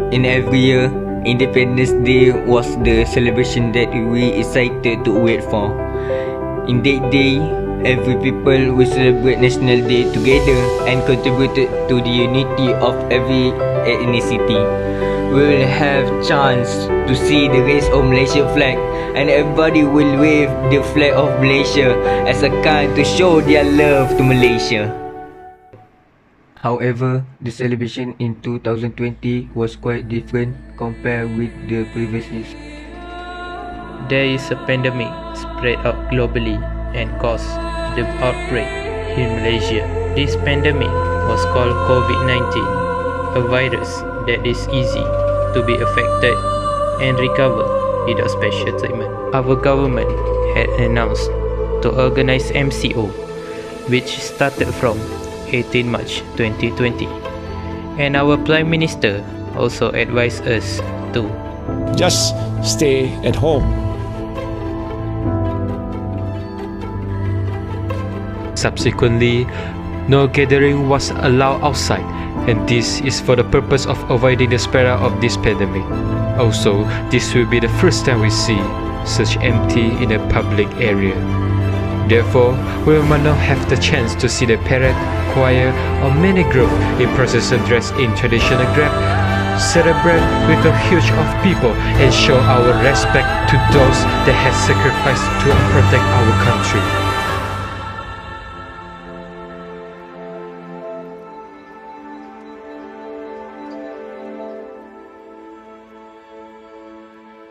In every year, Independence Day was the celebration that we excited to wait for. In that day, every people will celebrate National Day together and contributed to the unity of every ethnicity. We will have chance to see the raise of Malaysia flag, and everybody will wave the flag of Malaysia as a kind to show their love to Malaysia. However, the celebration in 2020 was quite different compared with the previous years. There is a pandemic spread out globally and caused the outbreak in Malaysia. This pandemic was called COVID-19, a virus that is easy to be affected and recover without special treatment. Our government had announced to organize MCO, which started from 18 March 2020, and our Prime Minister also advised us to just stay at home. Subsequently, no gathering was allowed outside, and this is for the purpose of avoiding the spread of this pandemic. Also, this will be the first time we see such empty in a public area. Therefore, we might not have the chance to see the parade, choir, or many groups in procession dressed in traditional garb, celebrate with a huge of people, and show our respect to those that have sacrificed to protect our country.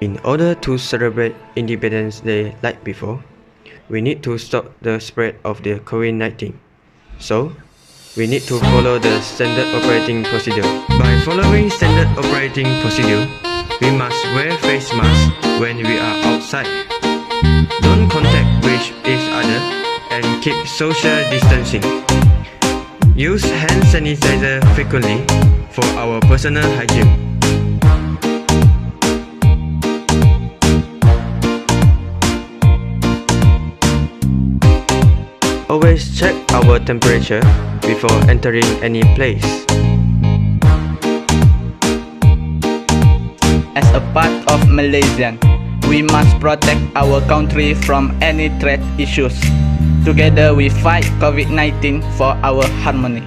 In order to celebrate Independence Day like before, we need to stop the spread of the COVID-19. So, we need to follow the standard operating procedure. By following standard operating procedure, we must wear face masks when we are outside. Don't contact with each other and keep social distancing. Use hand sanitizer frequently for our personal hygiene. Always check our temperature before entering any place. As a part of Malaysian, we must protect our country from any threat issues. Together we fight COVID-19 for our harmony.